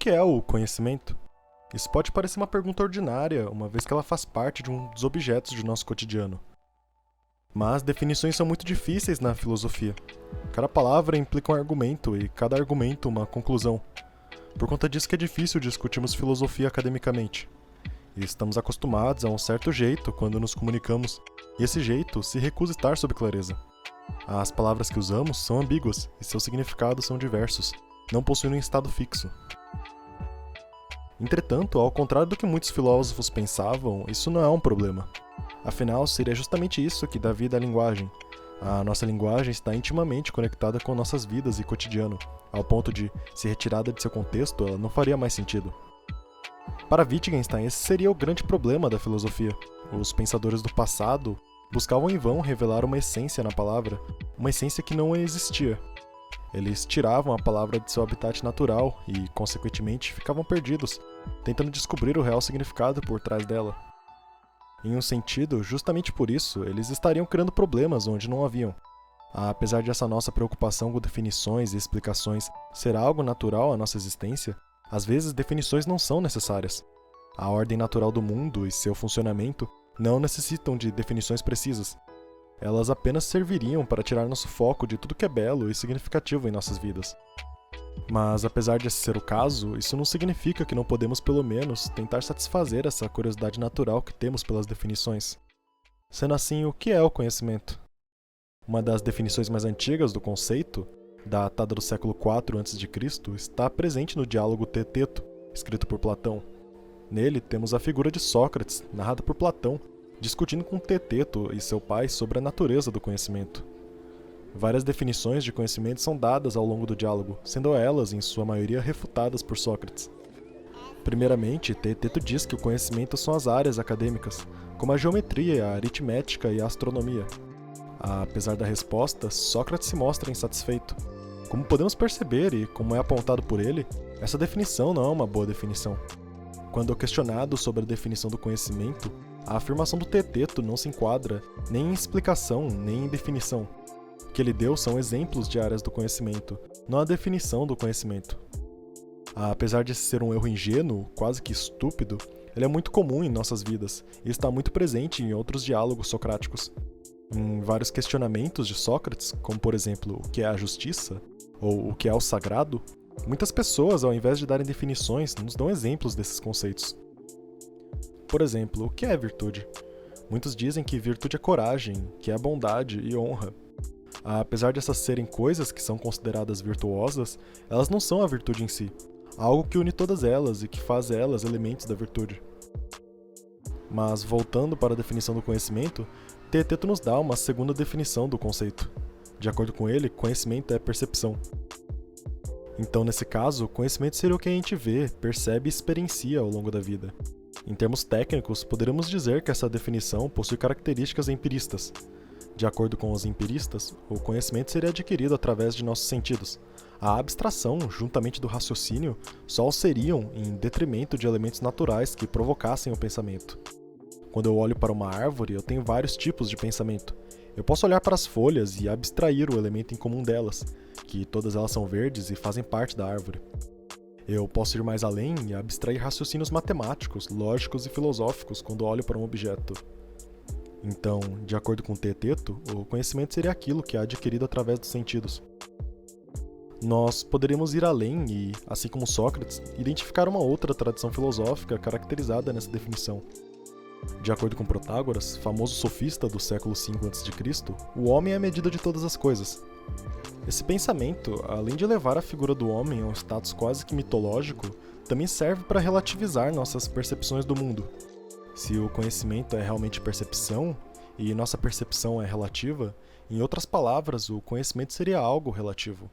que é o conhecimento? Isso pode parecer uma pergunta ordinária, uma vez que ela faz parte de um dos objetos de nosso cotidiano. Mas definições são muito difíceis na filosofia. Cada palavra implica um argumento e cada argumento uma conclusão. Por conta disso que é difícil discutirmos filosofia academicamente. E estamos acostumados a um certo jeito quando nos comunicamos, e esse jeito se recusa estar sob clareza. As palavras que usamos são ambíguas e seus significados são diversos, não possuem um estado fixo. Entretanto, ao contrário do que muitos filósofos pensavam, isso não é um problema. Afinal, seria justamente isso que dá vida à linguagem. A nossa linguagem está intimamente conectada com nossas vidas e cotidiano, ao ponto de, se retirada de seu contexto, ela não faria mais sentido. Para Wittgenstein, esse seria o grande problema da filosofia. Os pensadores do passado buscavam em vão revelar uma essência na palavra, uma essência que não existia. Eles tiravam a palavra de seu habitat natural e, consequentemente, ficavam perdidos, tentando descobrir o real significado por trás dela. Em um sentido, justamente por isso, eles estariam criando problemas onde não haviam. Apesar de essa nossa preocupação com definições e explicações ser algo natural à nossa existência, às vezes definições não são necessárias. A ordem natural do mundo e seu funcionamento não necessitam de definições precisas. Elas apenas serviriam para tirar nosso foco de tudo que é belo e significativo em nossas vidas. Mas, apesar de esse ser o caso, isso não significa que não podemos, pelo menos, tentar satisfazer essa curiosidade natural que temos pelas definições. Sendo assim, o que é o conhecimento? Uma das definições mais antigas do conceito, datada do século IV a.C., está presente no diálogo Teeteto, escrito por Platão. Nele, temos a figura de Sócrates, narrada por Platão, discutindo com Teeteto e seu pai sobre a natureza do conhecimento. Várias definições de conhecimento são dadas ao longo do diálogo, sendo elas, em sua maioria, refutadas por Sócrates. Primeiramente, Teeteto diz que o conhecimento são as áreas acadêmicas, como a geometria, a aritmética e a astronomia. Apesar da resposta, Sócrates se mostra insatisfeito. Como podemos perceber e como é apontado por ele, essa definição não é uma boa definição. Quando questionado sobre a definição do conhecimento, a afirmação do Teeteto não se enquadra nem em explicação, nem em definição. O que ele deu são exemplos de áreas do conhecimento, não a definição do conhecimento. Apesar de ser um erro ingênuo, quase que estúpido, ele é muito comum em nossas vidas e está muito presente em outros diálogos socráticos. Em vários questionamentos de Sócrates, como por exemplo, o que é a justiça, ou o que é o sagrado, muitas pessoas, ao invés de darem definições, nos dão exemplos desses conceitos. Por exemplo, o que é virtude? Muitos dizem que virtude é coragem, que é bondade e honra. Apesar de essas serem coisas que são consideradas virtuosas, elas não são a virtude em si. Há algo que une todas elas e que faz elas elementos da virtude. Mas, voltando para a definição do conhecimento, Teeteto nos dá uma segunda definição do conceito. De acordo com ele, conhecimento é percepção. Então, nesse caso, conhecimento seria o que a gente vê, percebe e experiencia ao longo da vida. Em termos técnicos, poderíamos dizer que essa definição possui características empiristas. De acordo com os empiristas, o conhecimento seria adquirido através de nossos sentidos. A abstração, juntamente do raciocínio, só o seriam em detrimento de elementos naturais que provocassem o pensamento. Quando eu olho para uma árvore, eu tenho vários tipos de pensamento. Eu posso olhar para as folhas e abstrair o elemento em comum delas, que todas elas são verdes e fazem parte da árvore. Eu posso ir mais além e abstrair raciocínios matemáticos, lógicos e filosóficos quando olho para um objeto. Então, de acordo com Teeteto, o conhecimento seria aquilo que é adquirido através dos sentidos. Nós poderíamos ir além e, assim como Sócrates, identificar uma outra tradição filosófica caracterizada nessa definição. De acordo com Protágoras, famoso sofista do século V a.C., o homem é a medida de todas as coisas. Esse pensamento, além de levar a figura do homem a um status quase que mitológico, também serve para relativizar nossas percepções do mundo. Se o conhecimento é realmente percepção, e nossa percepção é relativa, em outras palavras, o conhecimento seria algo relativo.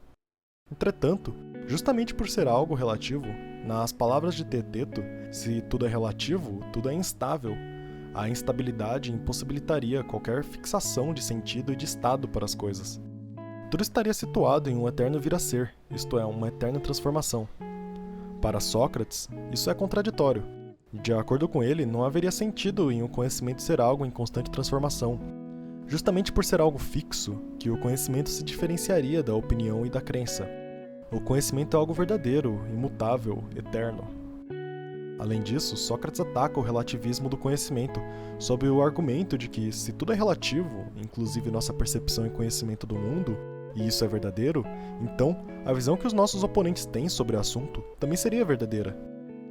Entretanto, justamente por ser algo relativo, nas palavras de Teeteto, se tudo é relativo, tudo é instável. A instabilidade impossibilitaria qualquer fixação de sentido e de estado para as coisas. Tudo estaria situado em um eterno vir a ser, isto é, uma eterna transformação. Para Sócrates, isso é contraditório. De acordo com ele, não haveria sentido em o conhecimento ser algo em constante transformação. Justamente por ser algo fixo, que o conhecimento se diferenciaria da opinião e da crença. O conhecimento é algo verdadeiro, imutável, eterno. Além disso, Sócrates ataca o relativismo do conhecimento, sob o argumento de que, se tudo é relativo, inclusive nossa percepção e conhecimento do mundo, e isso é verdadeiro, então a visão que os nossos oponentes têm sobre o assunto também seria verdadeira.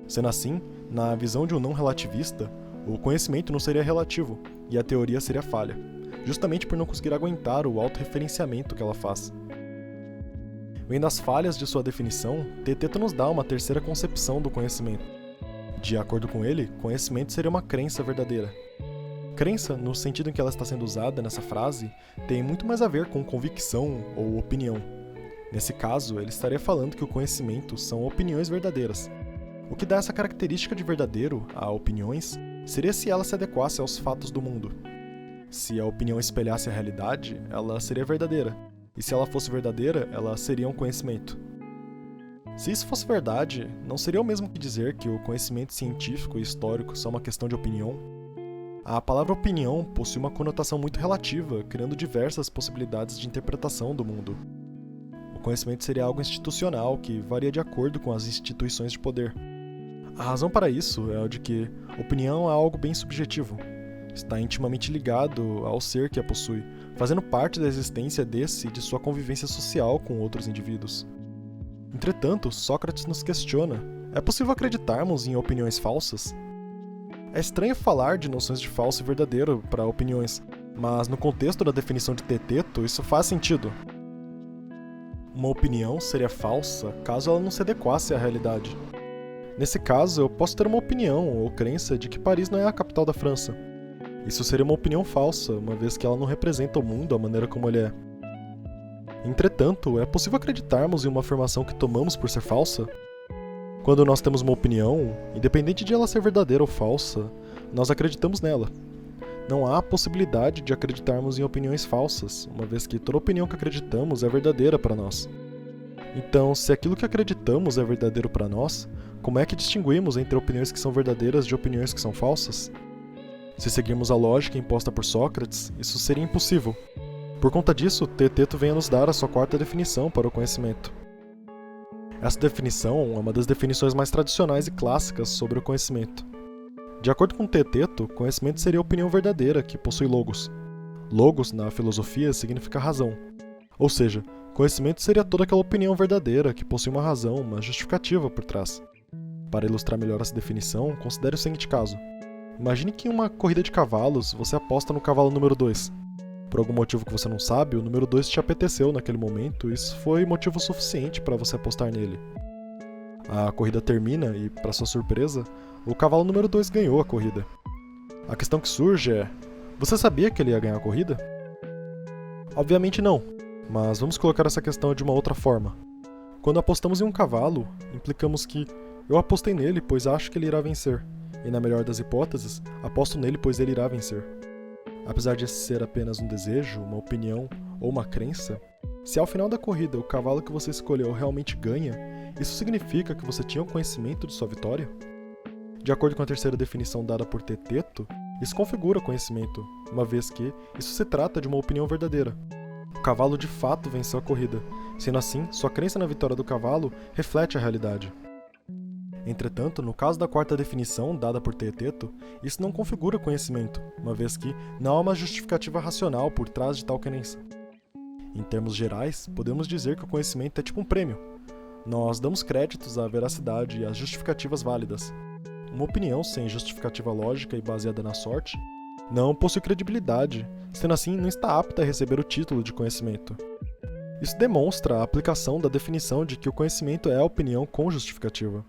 Sendo assim, na visão de um não relativista, o conhecimento não seria relativo e a teoria seria falha, justamente por não conseguir aguentar o autorreferenciamento que ela faz. Vendo as falhas de sua definição, Teteto nos dá uma terceira concepção do conhecimento. De acordo com ele, conhecimento seria uma crença verdadeira. Crença, no sentido em que ela está sendo usada nessa frase, tem muito mais a ver com convicção ou opinião. Nesse caso, ele estaria falando que o conhecimento são opiniões verdadeiras. O que dá essa característica de verdadeiro a opiniões seria se ela se adequasse aos fatos do mundo. Se a opinião espelhasse a realidade, ela seria verdadeira. E se ela fosse verdadeira, ela seria um conhecimento. Se isso fosse verdade, não seria o mesmo que dizer que o conhecimento científico e histórico são uma questão de opinião? A palavra opinião possui uma conotação muito relativa, criando diversas possibilidades de interpretação do mundo. O conhecimento seria algo institucional, que varia de acordo com as instituições de poder. A razão para isso é a de que opinião é algo bem subjetivo. Está intimamente ligado ao ser que a possui, fazendo parte da existência desse e de sua convivência social com outros indivíduos. Entretanto, Sócrates nos questiona: é possível acreditarmos em opiniões falsas? É estranho falar de noções de falso e verdadeiro para opiniões, mas no contexto da definição de Teteto, isso faz sentido. Uma opinião seria falsa caso ela não se adequasse à realidade. Nesse caso, eu posso ter uma opinião ou crença de que Paris não é a capital da França. Isso seria uma opinião falsa, uma vez que ela não representa o mundo da maneira como ele é. Entretanto, é possível acreditarmos em uma afirmação que tomamos por ser falsa? Quando nós temos uma opinião, independente de ela ser verdadeira ou falsa, nós acreditamos nela. Não há possibilidade de acreditarmos em opiniões falsas, uma vez que toda opinião que acreditamos é verdadeira para nós. Então, se aquilo que acreditamos é verdadeiro para nós, como é que distinguimos entre opiniões que são verdadeiras de opiniões que são falsas? Se seguirmos a lógica imposta por Sócrates, isso seria impossível. Por conta disso, Teteto vem a nos dar a sua quarta definição para o conhecimento. Essa definição é uma das definições mais tradicionais e clássicas sobre o conhecimento. De acordo com Teteto, conhecimento seria a opinião verdadeira que possui logos. Logos, na filosofia, significa razão. Ou seja, conhecimento seria toda aquela opinião verdadeira que possui uma razão, uma justificativa por trás. Para ilustrar melhor essa definição, considere o seguinte caso. Imagine que em uma corrida de cavalos, você aposta no cavalo número 2. Por algum motivo que você não sabe, o número 2 te apeteceu naquele momento e isso foi motivo suficiente para você apostar nele. A corrida termina e, para sua surpresa, o cavalo número 2 ganhou a corrida. A questão que surge é: você sabia que ele ia ganhar a corrida? Obviamente não, mas vamos colocar essa questão de uma outra forma. Quando apostamos em um cavalo, implicamos que eu apostei nele pois acho que ele irá vencer, e na melhor das hipóteses, aposto nele pois ele irá vencer. Apesar de ser apenas um desejo, uma opinião ou uma crença, se ao final da corrida o cavalo que você escolheu realmente ganha, isso significa que você tinha o conhecimento de sua vitória? De acordo com a terceira definição dada por Teteto, isso configura conhecimento, uma vez que isso se trata de uma opinião verdadeira. O cavalo de fato venceu a corrida, sendo assim, sua crença na vitória do cavalo reflete a realidade. Entretanto, no caso da quarta definição dada por Teteto, isso não configura conhecimento, uma vez que não há uma justificativa racional por trás de tal crença. Em termos gerais, podemos dizer que o conhecimento é tipo um prêmio. Nós damos créditos à veracidade e às justificativas válidas. Uma opinião sem justificativa lógica e baseada na sorte não possui credibilidade, sendo assim não está apta a receber o título de conhecimento. Isso demonstra a aplicação da definição de que o conhecimento é a opinião com justificativa.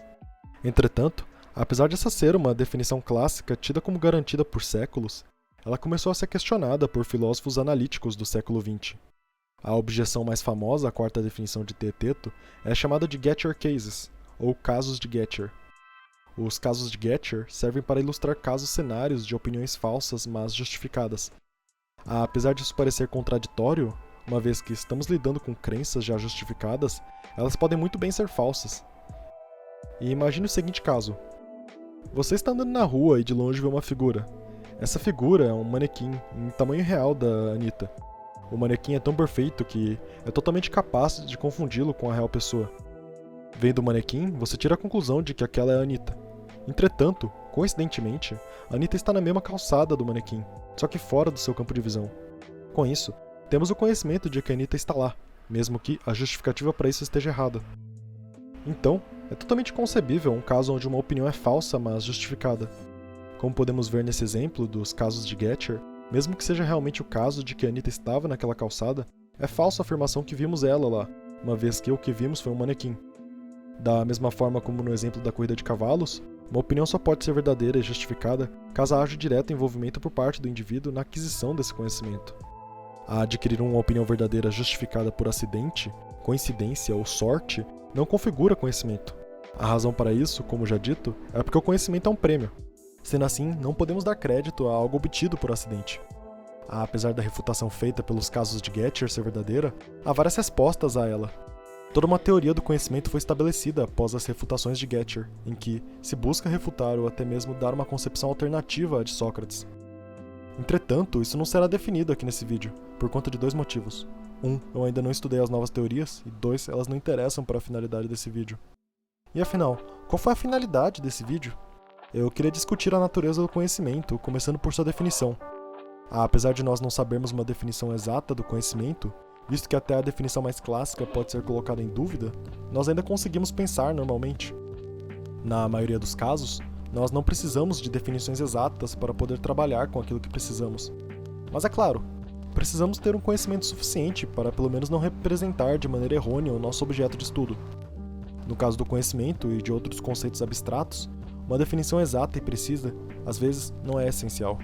Entretanto, apesar dessa ser uma definição clássica tida como garantida por séculos, ela começou a ser questionada por filósofos analíticos do século XX. A objeção mais famosa à quarta definição de Teteto é chamada de Gettier Cases, ou casos de Gettier. Os casos de Gettier servem para ilustrar casos cenários de opiniões falsas, mas justificadas. Apesar disso parecer contraditório, uma vez que estamos lidando com crenças já justificadas, elas podem muito bem ser falsas. E imagine o seguinte caso. Você está andando na rua e de longe vê uma figura. Essa figura é um manequim em tamanho real da Anitta. O manequim é tão perfeito que é totalmente capaz de confundi-lo com a real pessoa. Vendo o manequim, você tira a conclusão de que aquela é a Anitta. Entretanto, coincidentemente, a Anitta está na mesma calçada do manequim, só que fora do seu campo de visão. Com isso, temos o conhecimento de que a Anitta está lá, mesmo que a justificativa para isso esteja errada. Então, é totalmente concebível um caso onde uma opinião é falsa, mas justificada. Como podemos ver nesse exemplo dos casos de Getcher, mesmo que seja realmente o caso de que a Anitta estava naquela calçada, é falsa a afirmação que vimos ela lá, uma vez que o que vimos foi um manequim. Da mesma forma como no exemplo da corrida de cavalos, uma opinião só pode ser verdadeira e justificada caso haja direto envolvimento por parte do indivíduo na aquisição desse conhecimento. A adquirir uma opinião verdadeira justificada por acidente, coincidência ou sorte não configura conhecimento. A razão para isso, como já dito, é porque o conhecimento é um prêmio. Sendo assim, não podemos dar crédito a algo obtido por acidente. Apesar da refutação feita pelos casos de Getcher ser verdadeira, há várias respostas a ela. Toda uma teoria do conhecimento foi estabelecida após as refutações de Getcher, em que se busca refutar ou até mesmo dar uma concepção alternativa à de Sócrates. Entretanto, isso não será definido aqui nesse vídeo, por conta de dois motivos. 1. Eu ainda não estudei as novas teorias, e 2. Elas não interessam para a finalidade desse vídeo. E afinal, qual foi a finalidade desse vídeo? Eu queria discutir a natureza do conhecimento, começando por sua definição. Apesar de nós não sabermos uma definição exata do conhecimento, visto que até a definição mais clássica pode ser colocada em dúvida, nós ainda conseguimos pensar normalmente. Na maioria dos casos, nós não precisamos de definições exatas para poder trabalhar com aquilo que precisamos. Mas é claro, precisamos ter um conhecimento suficiente para pelo menos não representar de maneira errônea o nosso objeto de estudo. No caso do conhecimento e de outros conceitos abstratos, uma definição exata e precisa, às vezes, não é essencial.